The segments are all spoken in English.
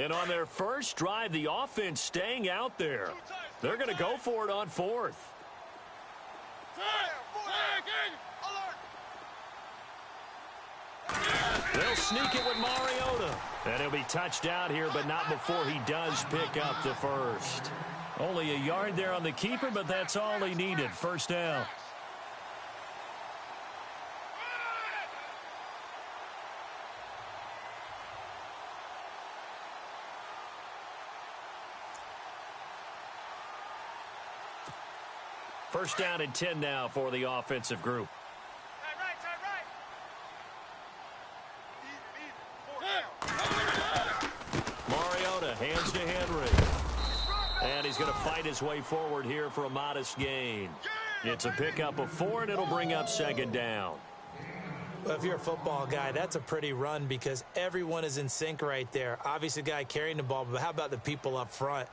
And on their first drive, the offense staying out there. They're going to go for it on fourth. They'll sneak it with Mariota. And he'll be touched out here, but not before he does pick up the first. Only a yard there on the keeper, but that's all he needed. First down. First down and 10 now for the offensive group. Mariota hands to Henry. And he's going to fight his way forward here for a modest gain. It's a pickup of 4, and it'll bring up second down. Well, if you're a football guy, that's a pretty run because everyone is in sync right there. Obviously, the guy carrying the ball, but how about the people up front?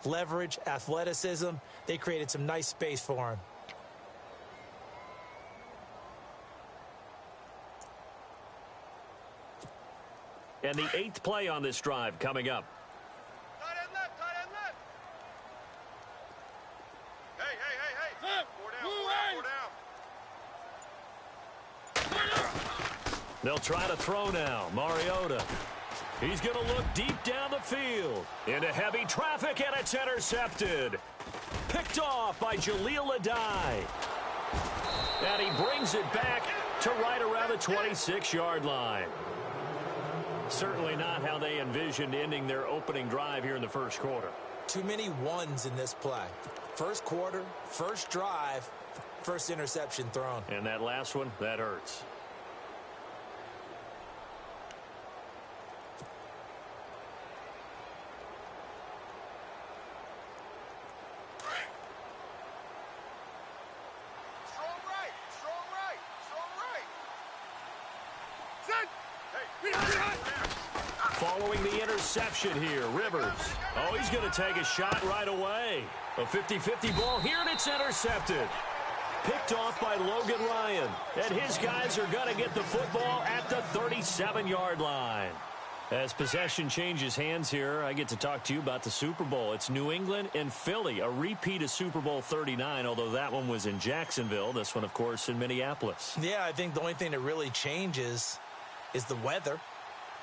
Leverage, athleticism, they created some nice space for him. And the 8th play on this drive coming up. Tight end left. Hey. 4 down. They'll try to throw now. Mariota. He's going to look deep down the field. Into heavy traffic, and it's intercepted. Picked off by Jaleel Adai. And he brings it back to right around the 26-yard line. Certainly not how they envisioned ending their opening drive here in the first quarter. Too many ones in this play. First quarter, first drive, first interception thrown. And that last one, that hurts. Following the interception here, Rivers. Oh, he's going to take a shot right away. A 50-50 ball here, and it's intercepted. Picked off by Logan Ryan. And his guys are going to get the football at the 37-yard line. As possession changes hands here, I get to talk to you about the Super Bowl. It's New England and Philly, a repeat of Super Bowl 39, although that one was in Jacksonville. This one, of course, in Minneapolis. Yeah, I think the only thing that really changes is the weather.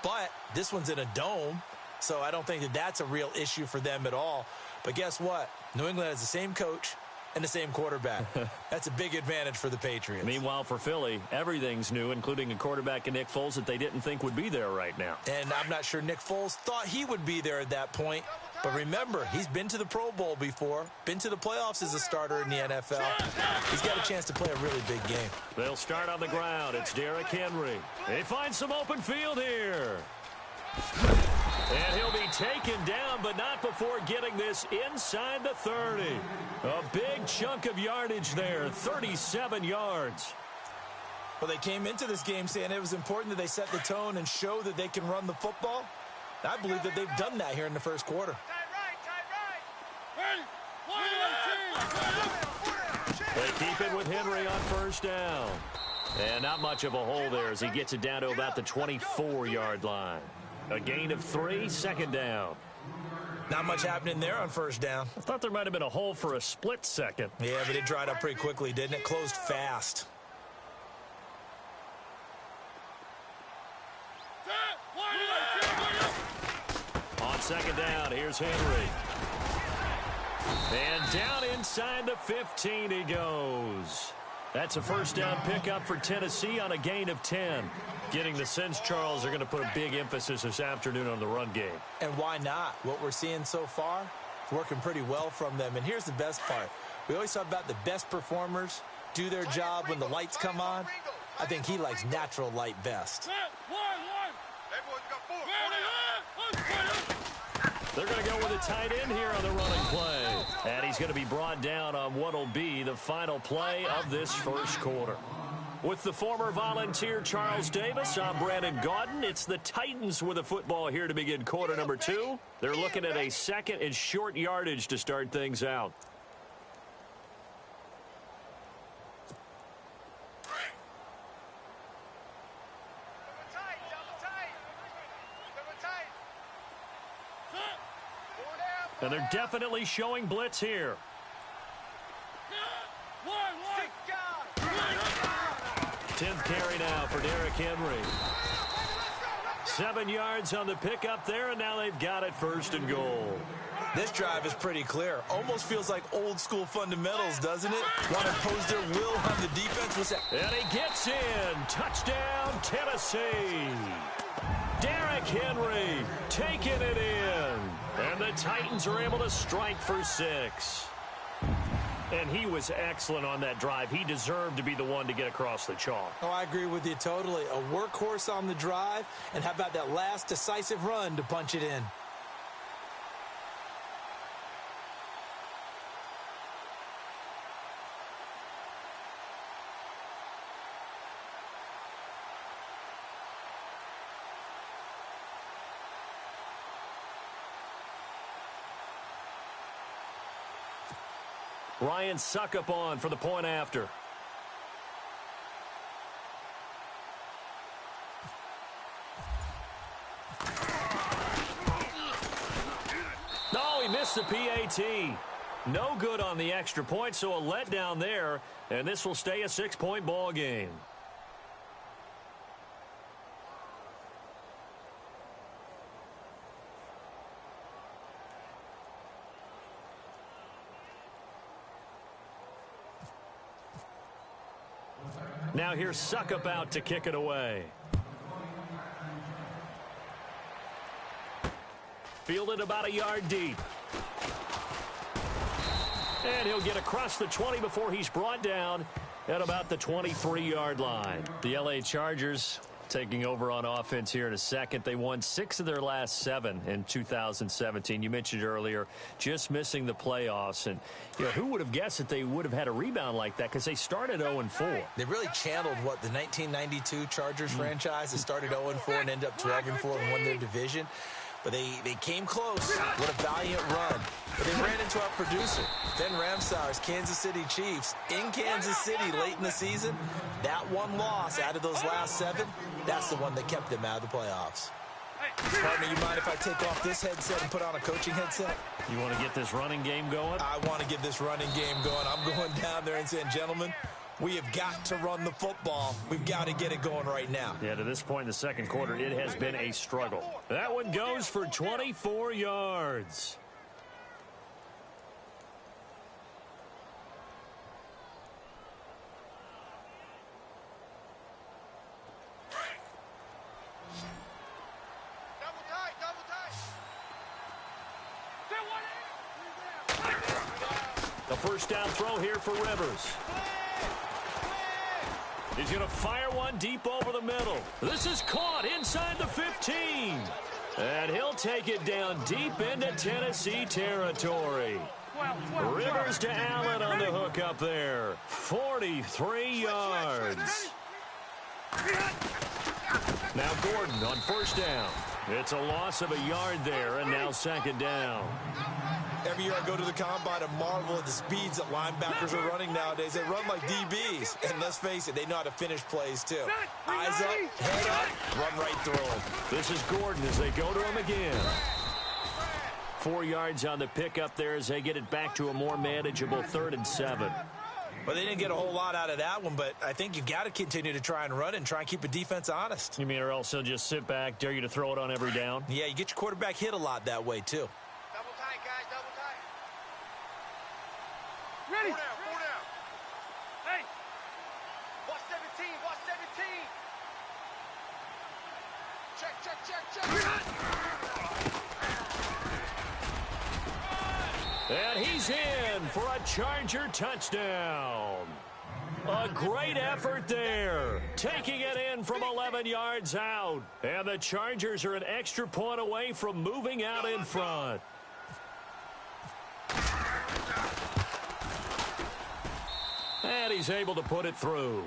But this one's in a dome, so I don't think that that's a real issue for them at all. But guess what? New England has the same coach and the same quarterback. That's a big advantage for the Patriots. Meanwhile, for Philly, everything's new, including a quarterback in Nick Foles that they didn't think would be there right now. And I'm not sure Nick Foles thought he would be there at that point. But remember, he's been to the Pro Bowl before, been to the playoffs as a starter in the NFL. He's got a chance to play a really big game. They'll start on the ground. It's Derrick Henry. They find some open field here. And he'll be taken down, but not before getting this inside the 30. A big chunk of yardage there, 37 yards. Well, they came into this game saying it was important that they set the tone and show that they can run the football. I believe that they've done that here in the first quarter. They keep it with Henry on first down. And not much of a hole there as he gets it down to about the 24-yard line. A gain of 3, second down. Not much happening there on first down. I thought there might have been a hole for a split second. Yeah, but it dried up pretty quickly, didn't it? Closed fast. On second down, here's Henry. And down inside the 15 he goes. That's a first down pickup for Tennessee on a gain of 10. Getting the sense, Charles, they're going to put a big emphasis this afternoon on the run game. And why not? What we're seeing so far is working pretty well from them. And here's the best part. We always talk about the best performers do their job when the lights come on. I think he likes natural light best. They're going to go with a tight end here on the running play. And he's going to be brought down on what will be the final play of this first quarter. With the former Volunteer Charles Davis, I'm Brandon Gaudin. It's the Titans with a football here to begin quarter number 2. They're looking at a second and short yardage to start things out. And they're definitely showing blitz here. 10th carry now for Derrick Henry. 7 yards on the pickup there, and now they've got it 1st and goal. This drive is pretty clear. Almost feels like old school fundamentals, doesn't it? Want to impose their will on the defense. What's that? And he gets in. Touchdown, Tennessee. Derrick Henry taking it in. And the Titans are able to strike for 6. And he was excellent on that drive. He deserved to be the one to get across the chalk. Oh, I agree with you totally. A workhorse on the drive. And how about that last decisive run to punch it in? Ryan Suckup on for the point after. Oh, he missed the PAT. No good on the extra point, so a letdown there, and this will stay a 6-point ball game. Now here's Suckup out to kick it away. Fielded about a yard deep. And he'll get across the 20 before he's brought down at about the 23-yard line. The L.A. Chargers taking over on offense here in a second. They won 6 of their last 7 in 2017. You mentioned earlier just missing the playoffs. And you know, who would have guessed that they would have had a rebound like that, because they started 0-4. They really channeled what the 1992 Chargers franchise that started 0-4 and ended up 12-4 and won their division. But they came close. What a valiant run. But they ran into our producer, Ben Ramsauer's Kansas City Chiefs, in Kansas City late in the season. That one loss out of those last 7, that's the one that kept them out of the playoffs. Partner, you mind if I take off this headset and put on a coaching headset? You want to get this running game going? I want to get this running game going. I'm going down there and saying, gentlemen, we have got to run the football. We've got to get it going right now. Yeah, to this point in the second quarter, it has been a struggle. That one goes for 24 yards. The first down throw here for Rivers. He's going to fire one deep over the middle. This is caught inside the 15. And he'll take it down deep into Tennessee territory. Rivers to Allen on the hook up there. 43 yards. Now Gordon on first down. It's a loss of a yard there, and now second down. Every year I go to the combine and marvel at the speeds that linebackers are running nowadays. They run like DBs. And let's face it, they know how to finish plays too. Eyes up, head up, run right through them. This is Gordon as they go to him again. 4 yards on the pickup there as they get it back to a more manageable 3rd and 7. Well, they didn't get a whole lot out of that one, but I think you've got to continue to try and run it and try and keep the defense honest. You mean or else they'll just sit back, dare you to throw it on every down? Yeah, you get your quarterback hit a lot that way too. Double tight, guys, double tight. Ready? 4 down. Hey! Watch 17, watch 17. Check. And he's in for a Charger touchdown. A great effort there. Taking it in from 11 yards out. And the Chargers are an extra point away from moving out in front. And he's able to put it through.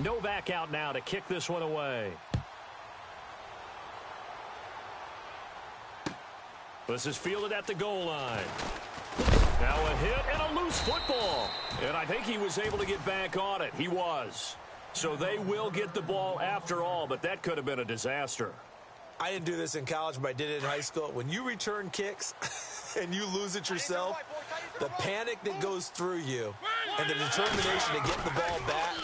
Novak out now to kick this one away. This is fielded at the goal line. Now a hit and a loose football. And I think he was able to get back on it. He was. So they will get the ball after all, but that could have been a disaster. I didn't do this in college, but I did it in high school. When you return kicks and you lose it yourself, the panic that goes through you and the determination to get the ball back,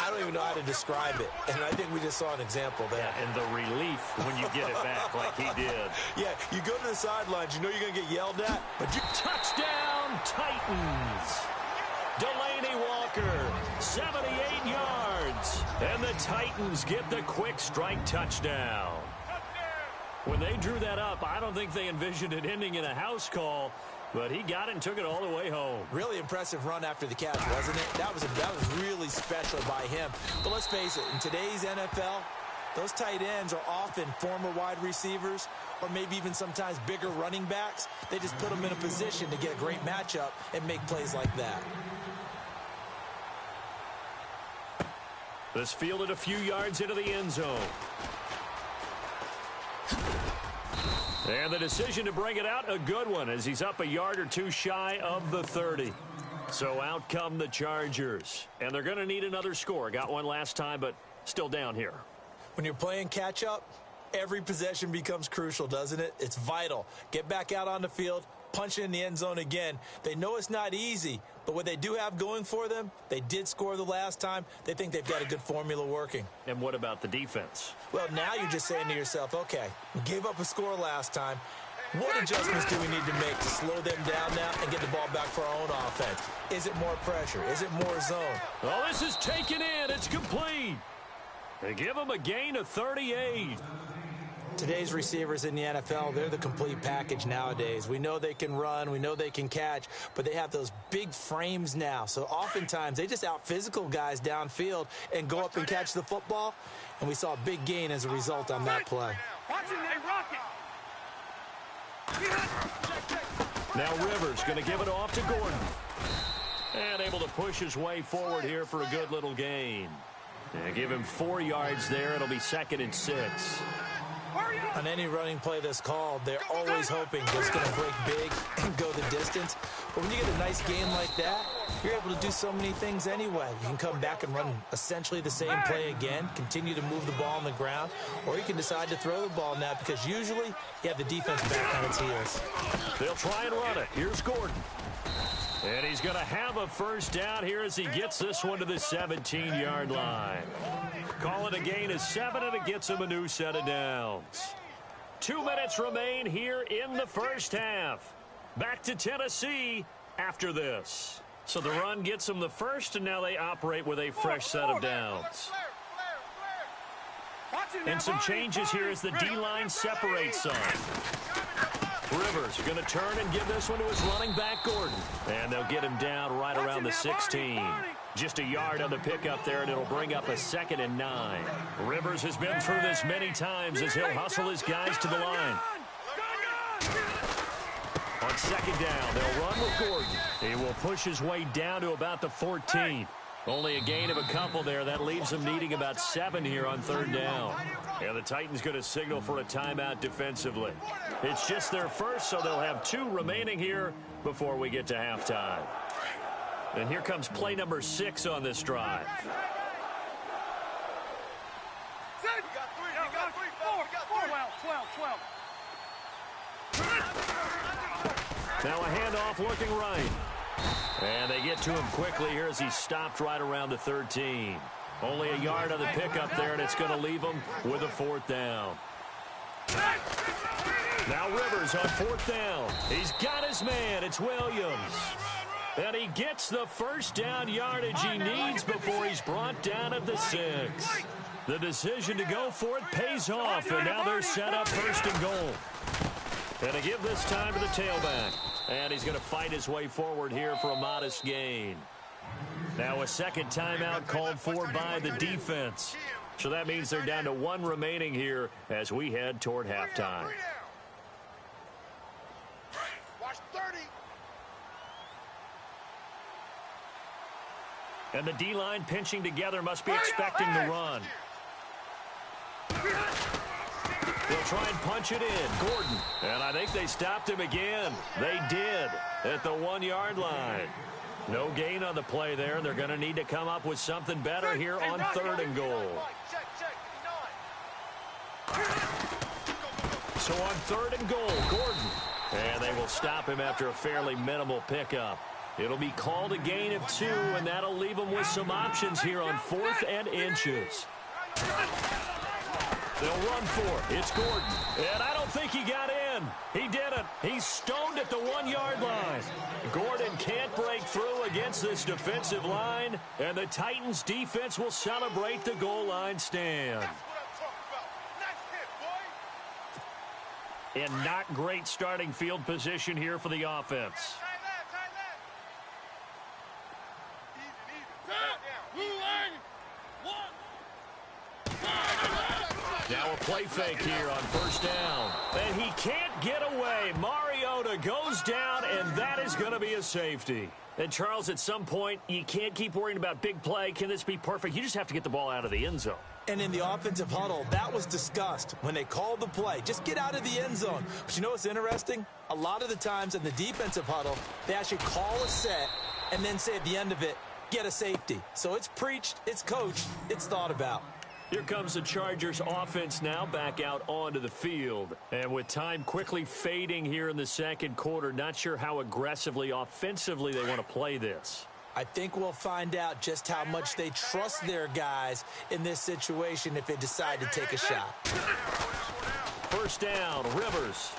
I don't even know how to describe it. And I think we just saw an example there. Yeah, and the relief when you get it back like he did. Yeah, you go to the sidelines, you know you're going to get yelled at, but you... Touchdown, Titans. Delaney Walker, 78 yards. And the Titans get the quick strike touchdown. When they drew that up, I don't think they envisioned it ending in a house call, but he got it and took it all the way home. Really impressive run after the catch, wasn't it? That was really special by him. But let's face it, in today's NFL, those tight ends are often former wide receivers or maybe even sometimes bigger running backs. They just put them in a position to get a great matchup and make plays like that. This fielded a few yards into the end zone. And the decision to bring it out, a good one, as he's up a yard or two shy of the 30. So out come the Chargers. And they're going to need another score. Got one last time, but still down here. When you're playing catch-up, every possession becomes crucial, doesn't it? It's vital. Get back out on the field, punch it in the end zone again. They know it's not easy, but what they do have going for them, they did score the last time. They think they've got a good formula working. And what about the defense? Well, now you're just saying to yourself, okay, we gave up a score last time. What adjustments do we need to make to slow them down now and get the ball back for our own offense? Is it more pressure? Is it more zone? Oh, this is taken in. It's complete. They give him a gain of 38. Today's receivers in the NFL, they're the complete package nowadays. We know they can run, we know they can catch, but they have those big frames now. So oftentimes they just out-physical guys downfield and go up and catch the football. And we saw a big gain as a result on that play. Now Rivers going to give it off to Gordon. And able to push his way forward here for a good little gain. And give him 4 yards there. It'll be 2nd and 6. On any running play that's called, they're always hoping that it's going to break big and go the distance. But when you get a nice game like that, you're able to do so many things anyway. You can come back and run essentially the same play again, continue to move the ball on the ground, or you can decide to throw the ball now because usually you have the defense back on its heels. They'll try and run it. Here's Gordon. And he's going to have a first down here as he gets this one to the 17-yard line. Call it a gain of 7, and it gets him a new set of downs. 2 minutes remain here in the first half. Back to Tennessee after this. So the run gets them the first, and now they operate with a fresh set of downs. And some changes here as the D-line separates some. Rivers going to turn and give this one to his running back, Gordon. And they'll get him down right around the 16. Just a yard on the pickup there, and it'll bring up a 2nd and 9. Rivers has been through this many times as he'll hustle his guys to the line. On 2nd down, they'll run with Gordon. He will push his way down to about the 14. Only a gain of a couple there. That leaves them needing about 7 here on 3rd down. And the Titans going to signal for a timeout defensively. It's just their first, so they'll have 2 remaining here before we get to halftime. And here comes play number 6 on this drive. Now a handoff looking right. And they get to him quickly here as he stopped right around the 13. Only a yard on the pickup there, and it's going to leave him with a 4th down. Now Rivers on 4th down. He's got his man. It's Williams. And he gets the first down yardage he needs before he's brought down at the 6. The decision to go for it pays off, and now they're set up 1st and goal. And to give this time to the tailback. And he's going to fight his way forward here for a modest gain. Now a 2nd timeout called for by the defense. So that means they're down to 1 remaining here as we head toward halftime. Watch 30. And the D-line pinching together must be expecting the run. They'll try and punch it in. Gordon. And I think they stopped him again. They did at the 1-yard line. No gain on the play there. They're going to need to come up with something better here on 3rd and goal. So on 3rd and goal, Gordon. And they will stop him after a fairly minimal pickup. It'll be called a gain of 2, and that'll leave them with some options here on 4th and inches. They'll run for it. It's Gordon. And I don't think he got in. He didn't. He's stoned at the 1-yard line. Gordon can't break through against this defensive line, and the Titans defense will celebrate the goal line stand. And not great starting field position here for the offense. Now a play fake here on 1st down. And he can't get away. Mariota goes down, and that is going to be a safety. And, Charles, at some point, you can't keep worrying about big play. Can this be perfect? You just have to get the ball out of the end zone. And in the offensive huddle, that was discussed when they called the play. Just get out of the end zone. But you know what's interesting? A lot of the times in the defensive huddle, they actually call a set and then say at the end of it, get a safety. So it's preached, it's coached, it's thought about. Here comes the Chargers offense now back out onto the field. And with time quickly fading here in the 2nd quarter, not sure how aggressively, offensively they want to play this. I think we'll find out just how much they trust their guys in this situation if they decide to take a shot. 1st down, Rivers.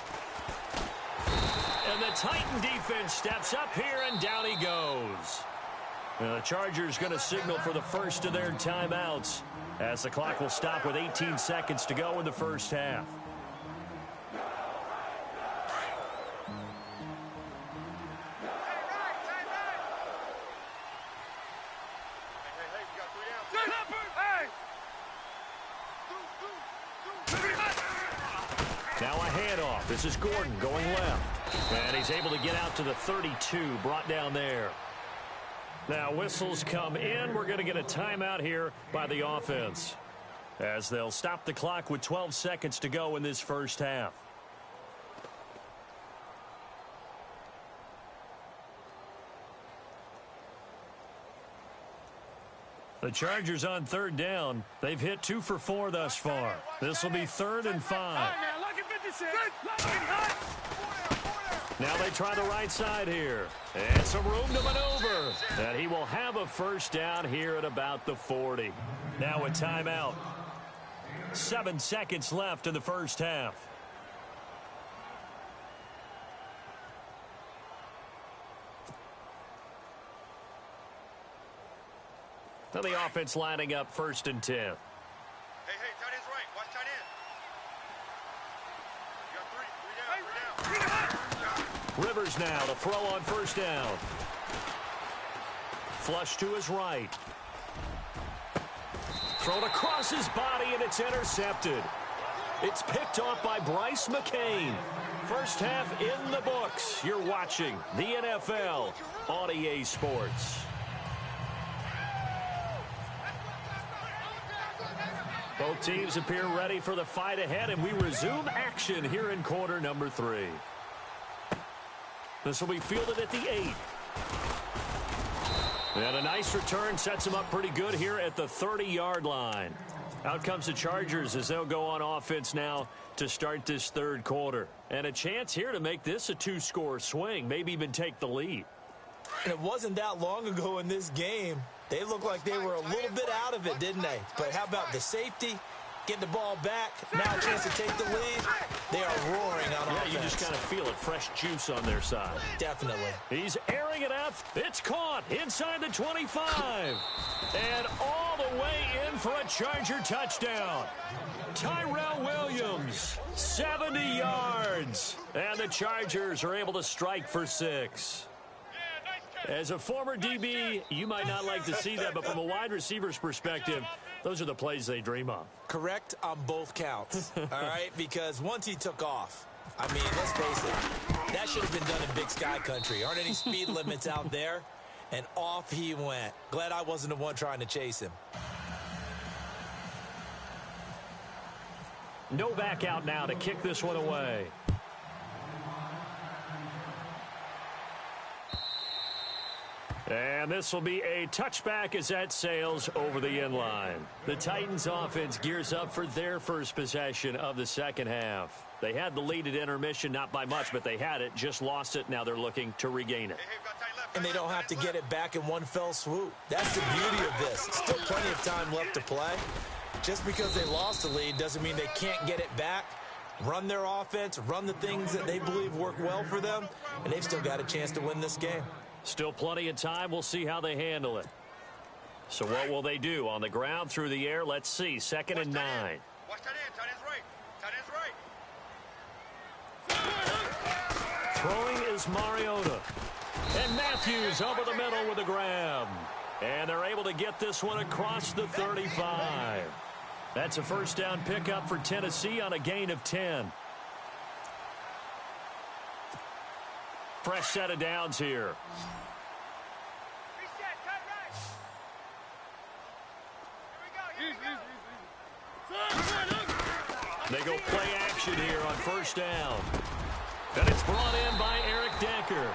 And the Titan defense steps up here, and down he goes. Now the Chargers going to signal for the first of their timeouts, as the clock will stop with 18 seconds to go in the 1st half. Now a handoff. This is Gordon going left. And he's able to get out to the 32, brought down there. Now whistles come in. We're going to get a timeout here by the offense, as they'll stop the clock with 12 seconds to go in this 1st half. The Chargers on 3rd down. They've hit 2 for 4 thus far. This will be 3rd and 5. Now they try the right side here. And some room to maneuver. And he will have a 1st down here at about the 40. Now a timeout. 7 seconds left in the 1st half. Now the offense lining up 1st and 10. Hey, tight end's right. Watch tight end. You got 3 down. Rivers now to throw on 1st down. Flush to his right. Thrown across his body, and it's intercepted. It's picked off by Bryce McCain. 1st half in the books. You're watching the NFL on EA Sports. Both teams appear ready for the fight ahead, and we resume action here in quarter number 3. This will be fielded at the 8. And a nice return sets them up pretty good here at the 30-yard line. Out comes the Chargers as they'll go on offense now to start this 3rd quarter. And a chance here to make this a 2-score swing, maybe even take the lead. And it wasn't that long ago in this game. They looked like they were a little bit out of it, didn't they? But how about the safety? Get the ball back. Now a chance to take the lead. They are roaring on offense. Yeah, you just kind of feel it. Fresh juice on their side. Definitely. He's airing it out. It's caught inside the 25. And all the way in for a Charger touchdown. Tyrell Williams, 70 yards. And the Chargers are able to strike for 6. As a former DB, you might not like to see that, but from a wide receiver's perspective, those are the plays they dream of. Correct on both counts, all right? Because once he took off, I mean, let's face it, that should have been done in Big Sky Country. Aren't any speed limits out there? And off he went. Glad I wasn't the one trying to chase him. Novak out now to kick this one away. And this will be a touchback as that sails over the inline. The Titans offense gears up for their first possession of the second half. They had the lead at intermission, not by much, but they had it, just lost it. Now they're looking to regain it. And they don't have to get it back in one fell swoop. That's the beauty of this. Still plenty of time left to play. Just because they lost the lead doesn't mean they can't get it back, run their offense, run the things that they believe work well for them, and they've still got a chance to win this game. Still plenty of time. We'll see how they handle it. So what will they do? On the ground, through the air? Let's see. 2nd and 9. Watch tight end. Tight end's right. Tight end's right. Throwing is Mariota. And Matthews over the middle with a grab. And they're able to get this one across the 35. That's a first down pickup for Tennessee on a gain of 10. Fresh set of downs here. They go play action here on first down. And it's brought in by Eric Decker.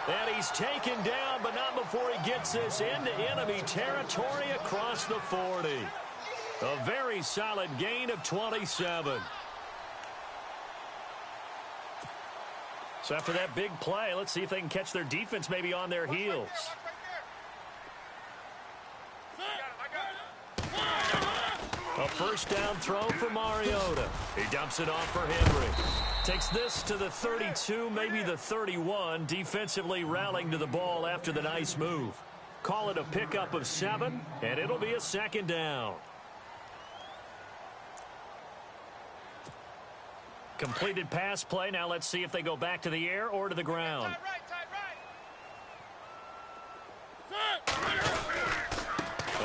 And he's taken down, but not before he gets this into enemy territory across the 40. A very solid gain of 27. So after that big play, let's see if they can catch their defense maybe on their heels. A first down throw for Mariota. He dumps it off for Henry. Takes this to the 32, maybe the 31, defensively rallying to the ball after the nice move. Call it a pickup of 7, and it'll be a second down. Completed pass play. Now let's see if they go back to the air or to the ground.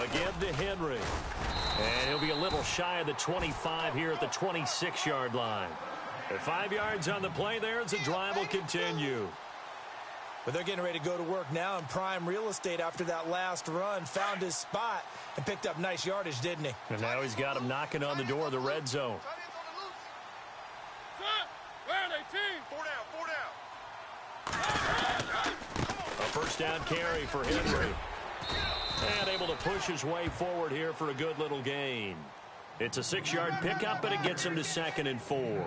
Again to Henry. And he'll be a little shy of the 25 here at the 26-yard line. At 5 yards on the play there as the drive will continue. But they're getting ready to go to work now in prime real estate after that last run. Found his spot and picked up nice yardage, didn't he? And now he's got him knocking on the door of the red zone. A first down carry for Henry. And able to push his way forward here for a good little gain. It's a 6-yard pickup, but it gets him to 2nd and 4.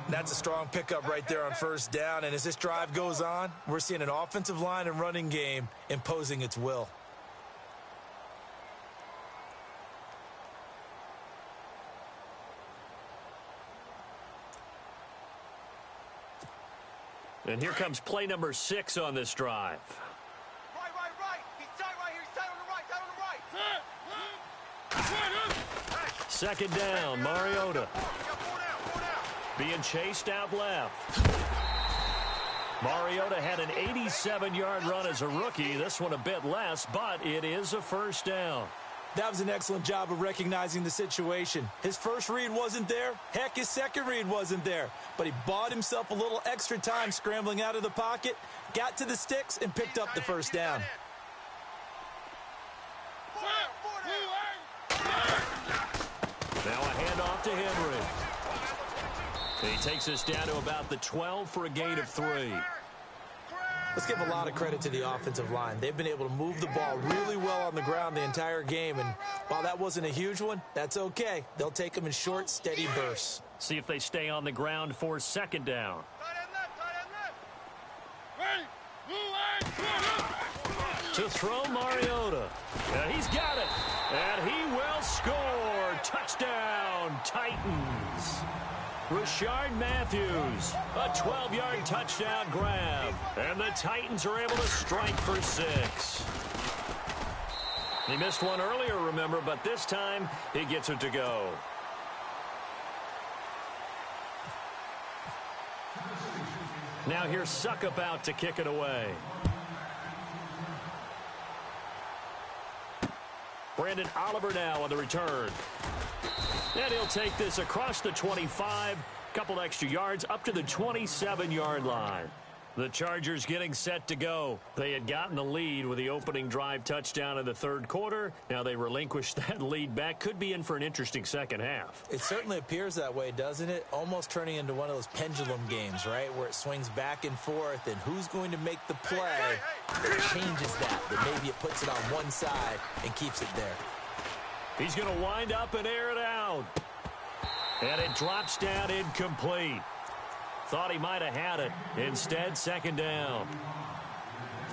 That's a strong pickup right there on first down. And as this drive goes on, we're seeing an offensive line and running game imposing its will. And here comes play number 6 on this drive. Right. He's tight right here. He's tight on the right. Second down, Mariota. Being chased out left. Mariota had an 87-yard run as a rookie. This one a bit less, but it is a first down. That was an excellent job of recognizing the situation. His first read wasn't there. Heck, his second read wasn't there. But he bought himself a little extra time scrambling out of the pocket, got to the sticks, and picked up the first down. Now a handoff to Henry. He takes us down to about the 12 for a gain of 3. Let's give a lot of credit to the offensive line. They've been able to move the ball really well on the ground the entire game. And while that wasn't a huge one, that's okay. They'll take them in short, steady bursts. See if they stay on the ground for second down. To throw Mariota. And he's got it. And he will score. Touchdown, Titans. Rashard Matthews, a 12-yard touchdown grab. And the Titans are able to strike for 6. He missed one earlier, remember, but this time he gets it to go. Now here's Suckup out to kick it away. Brandon Oliver now on the return. And he'll take this across the 25, couple extra yards up to the 27-yard line. The Chargers getting set to go. They had gotten the lead with the opening drive touchdown in the third quarter. Now they relinquished that lead back. Could be in for an interesting second half. It certainly appears that way, doesn't it? Almost turning into one of those pendulum games, right, where it swings back and forth, and who's going to make the play that changes that maybe it puts it on one side and keeps it there. He's going to wind up and air it out. And it drops down incomplete. Thought he might have had it. Instead, second down.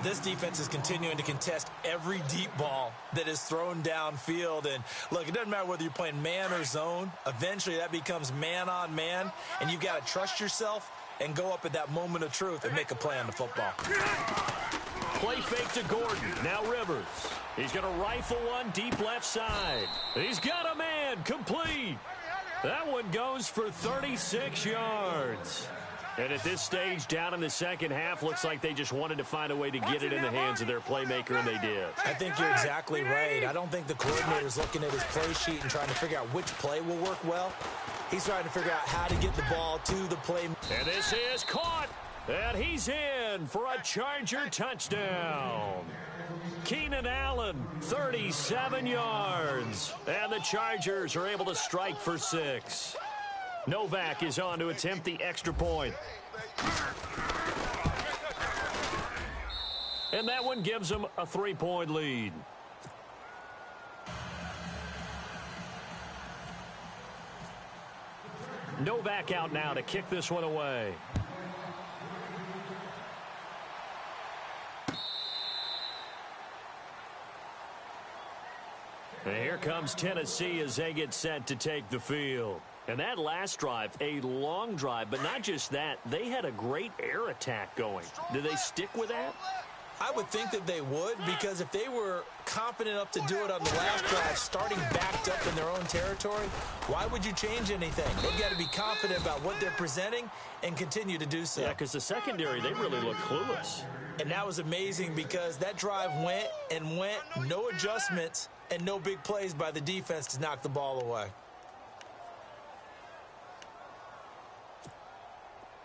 This defense is continuing to contest every deep ball that is thrown downfield. And, look, it doesn't matter whether you're playing man or zone. Eventually, that becomes man on man. And you've got to trust yourself and go up at that moment of truth and make a play on the football. Play fake to Gordon. Now Rivers. He's going to rifle one deep left side. He's got a man. Complete. That one goes for 36 yards. And at this stage, down in the second half, looks like they just wanted to find a way to get it in the hands of their playmaker, and they did. I think you're exactly right. I don't think the coordinator's looking at his play sheet and trying to figure out which play will work well. He's trying to figure out how to get the ball to the play. And this is caught. And he's in for a Charger touchdown. Keenan Allen, 37 yards. And the Chargers are able to strike for 6. Novak is on to attempt the extra point. And that one gives them a 3-point lead. Novak out now to kick this one away. And here comes Tennessee as they get set to take the field. And that last drive, a long drive, but not just that, they had a great air attack going. Did they stick with that? I would think that they would, because if they were confident enough to do it on the last drive, starting backed up in their own territory, why would you change anything? They've got to be confident about what they're presenting and continue to do so. Yeah, because the secondary, they really looked clueless. And that was amazing because that drive went and went, no adjustments and no big plays by the defense to knock the ball away.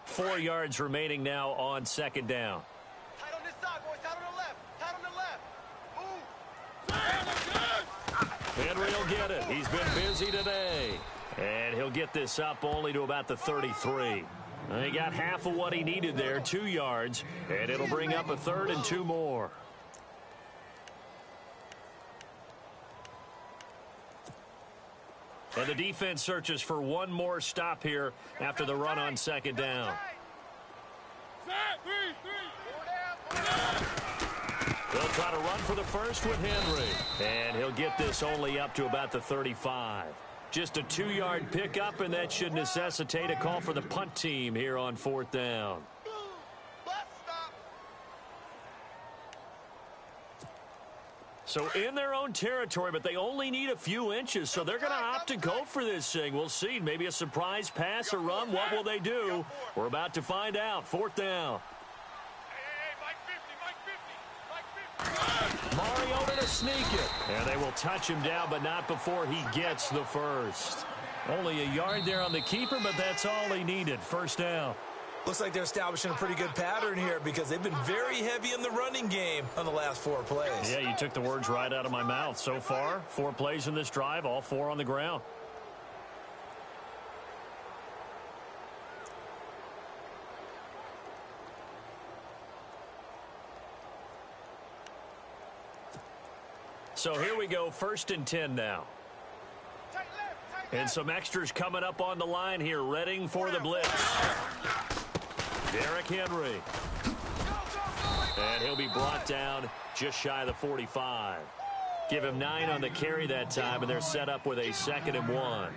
4 yards remaining now on second down. Tight on this side, boys. Tight on the left. Tight on the left. Move. Henry will get it. He's been busy today. And he'll get this up only to about the 33. He got half of what he needed there, 2 yards. And it'll bring up a 3rd and 2 more. And the defense searches for one more stop here after the run on second down. They'll try to run for the first with Henry. And he'll get this only up to about the 35. Just a 2-yard pickup, and that should necessitate a call for the punt team here on 4th down. So in their own territory, but they only need a few inches, so they're going to opt to go for this thing. We'll see. Maybe a surprise pass or run. What will they do? We're about to find out. 4th down. Mariota to sneak it. And they will touch him down, but not before he gets the first. Only a yard there on the keeper, but that's all he needed. 1st down. Looks like they're establishing a pretty good pattern here because they've been very heavy in the running game on the last 4 plays. Yeah, you took the words right out of my mouth. So far, 4 plays in this drive, all 4 on the ground. So here we go, 1st and 10 now. And some extras coming up on the line here, readying for the blitz. Derrick Henry. And he'll be brought down just shy of the 45. Give him 9 on the carry that time, and they're set up with a 2nd and 1.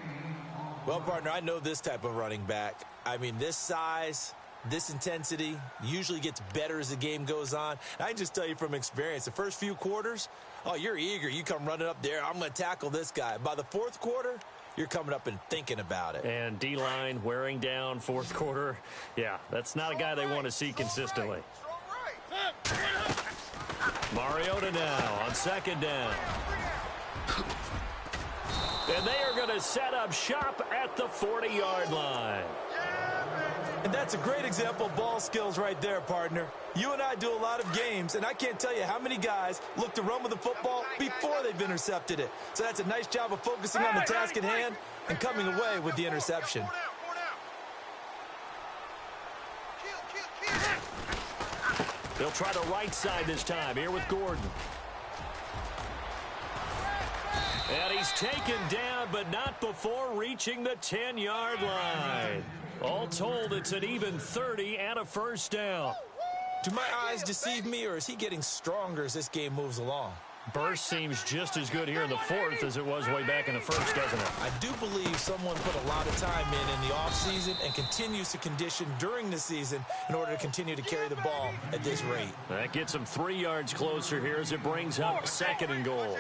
Well, partner, I know this type of running back. I mean, this size, this intensity usually gets better as the game goes on. And I can just tell you from experience, the first few quarters, oh, you're eager. You come running up there, I'm going to tackle this guy. By the 4th quarter, you're coming up and thinking about it. And D-line wearing down 4th quarter. Yeah, that's not a guy they want to see consistently. Mariota now on 2nd down. And they are going to set up shop at the 40-yard line. And that's a great example of ball skills right there, partner. You and I do a lot of games, and I can't tell you how many guys look to run with the football before they've intercepted it. So that's a nice job of focusing on the task at hand and coming away with the interception. They'll try the right side this time here with Gordon. And he's taken down, but not before reaching the 10-yard line. All told, it's an even 30 and a first down. Do my eyes deceive me, or is he getting stronger as this game moves along? Burst seems just as good here in the fourth as it was way back in the first, doesn't it? I do believe someone put a lot of time in the offseason and continues to condition during the season in order to continue to carry the ball at this rate. That gets them 3 yards closer here as it brings up 2nd and goal.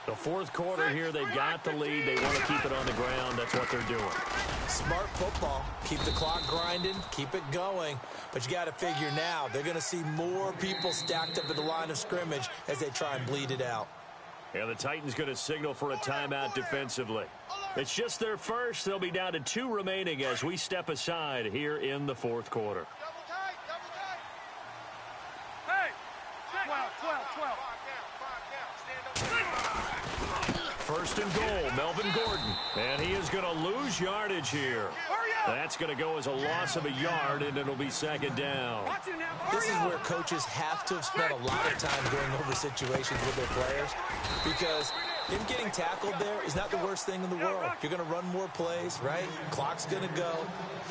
The fourth quarter here, they've got the lead. They want to keep it on the ground. That's what they're doing. Smart football. Keep the clock grinding. Keep it going. But you got to figure now, they're going to see more people stacked up at the line of scrimmage as they try and bleed it out. And the Titans going to signal for a timeout defensively. It's just their first. They'll be down to 2 remaining as we step aside here in the fourth quarter. Double tight, double tight. Hey, 12. First and goal, Melvin Gordon. And he is going to lose yardage here. That's going to go as a loss of a yard, and it'll be 2nd down. This is where coaches have to have spent a lot of time going over situations with their players, because him getting tackled there is not the worst thing in the world. You're going to run more plays, right? Clock's going to go.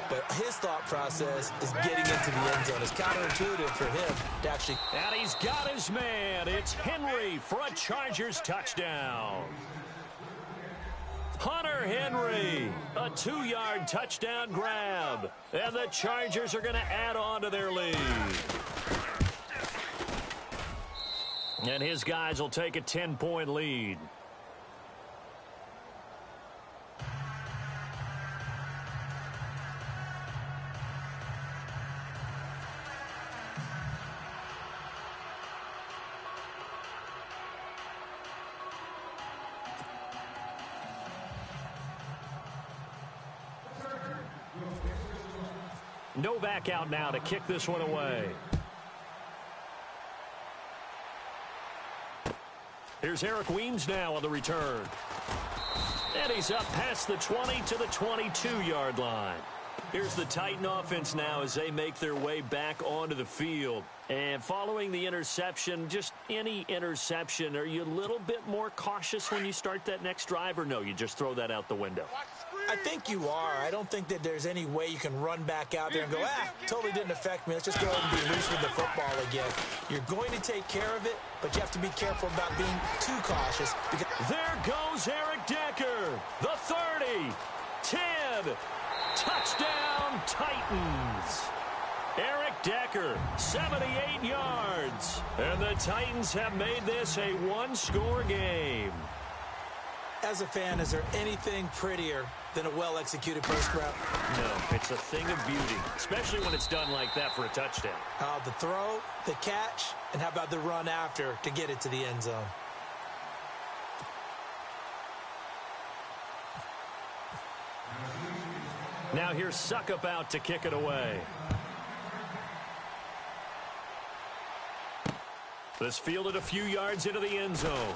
But his thought process is getting into the end zone. It's counterintuitive for him to actually. And he's got his man. It's Henry for a Chargers touchdown. Hunter Henry, a 2-yard touchdown grab. And the Chargers are going to add on to their lead. And his guys will take a 10-point lead. Novak out now to kick this one away. Here's Eric Weems now on the return. And he's up past the 20 to the 22-yard line. Here's the Titan offense now as they make their way back onto the field. And following the interception, just any interception, are you a little bit more cautious when you start that next drive, or no, you just throw that out the window? I think you are. I don't think that there's any way you can run back out there and go, totally didn't affect me. Let's just go ahead and be loose with the football again. You're going to take care of it, but you have to be careful about being too cautious. Because there goes Eric Decker. The 30, 10, touchdown Titans. Eric Decker, 78 yards. And the Titans have made this a one-score game. As a fan, is there anything prettier than a well-executed post route? No, it's a thing of beauty, especially when it's done like that for a touchdown. The throw, the catch, and how about the run after to get it to the end zone? Now here's Suckup out to kick it away. This fielded a few yards into the end zone.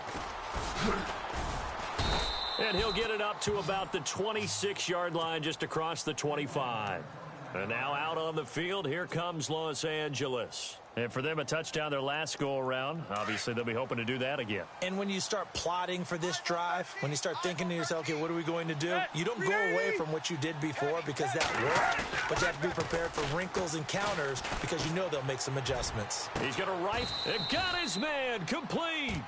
And he'll get it up to about the 26-yard line, just across the 25. And now out on the field, here comes Los Angeles. And for them, a touchdown their last go-around. Obviously, they'll be hoping to do that again. And when you start plotting for this drive, when you start thinking to yourself, okay, what are we going to do? You don't go away from what you did before because that worked, but you have to be prepared for wrinkles and counters because you know they'll make some adjustments. He's going to right and got his man complete.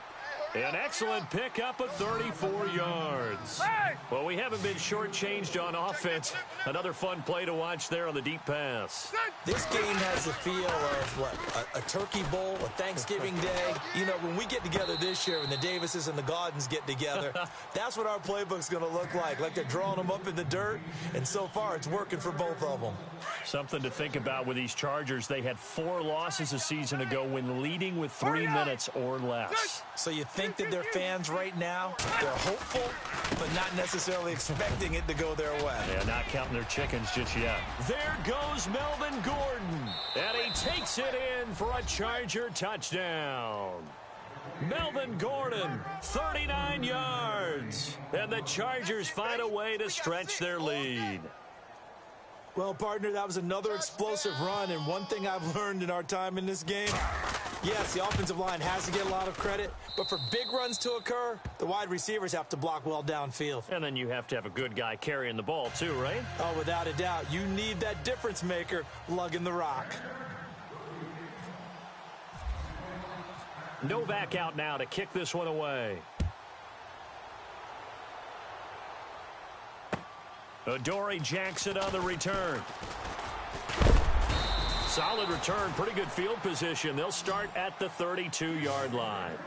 An excellent pickup of 34 yards. Well, we haven't been shortchanged on offense. Another fun play to watch there on the deep pass. This game has the feel of, what, a turkey bowl, a Thanksgiving day. You know, when we get together this year, when the Davises and the Gaudens get together, that's what our playbook's going to look like. Like they're drawing them up in the dirt, and so far it's working for both of them. Something to think about with these Chargers. They had 4 losses a season ago when leading with 3 minutes or less. So you think think that their fans right now, they're hopeful, but not necessarily expecting it to go their way. Yeah, not counting their chickens just yet. There goes Melvin Gordon, and he takes it in for a Charger touchdown. Melvin Gordon, 39 yards, and the Chargers find a way to stretch their lead. Well, partner, that was another explosive run, and one thing I've learned in our time in this game, yes, the offensive line has to get a lot of credit, but for big runs to occur, the wide receivers have to block well downfield. And then you have to have a good guy carrying the ball too, right? Oh, without a doubt. You need that difference maker lugging the rock. Novak out now to kick this one away. Adoree Jackson on the return. Solid return, pretty good field position. They'll start at the 32-yard line.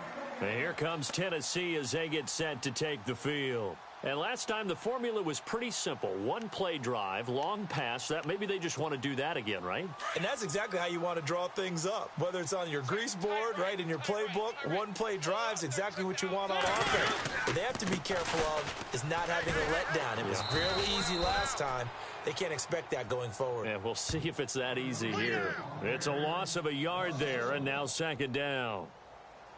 And here comes Tennessee as they get set to take the field. And last time the formula was pretty simple. One play drive, long pass. That maybe they just want to do that again, right? And that's exactly how you want to draw things up. Whether it's on your grease board, right, in your playbook, one play drive's exactly what you want on offense. What they have to be careful of is not having a letdown. It was really easy last time. They can't expect that going forward. Yeah, we'll see if it's that easy here. It's a loss of a yard there, and now second down.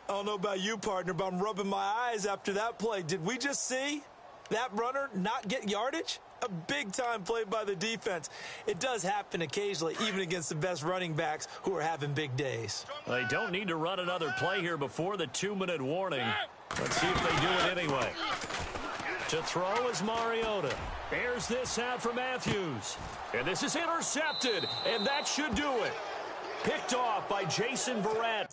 I don't know about you, partner, but I'm rubbing my eyes after that play. Did we just see that runner not get yardage? A big-time play by the defense. It does happen occasionally, even against the best running backs who are having big days. They don't need to run another play here before the 2-minute warning. Let's see if they do it anyway. To throw is Mariota. Airs this out for Matthews. And this is intercepted, and that should do it. Picked off by Jason Verrett.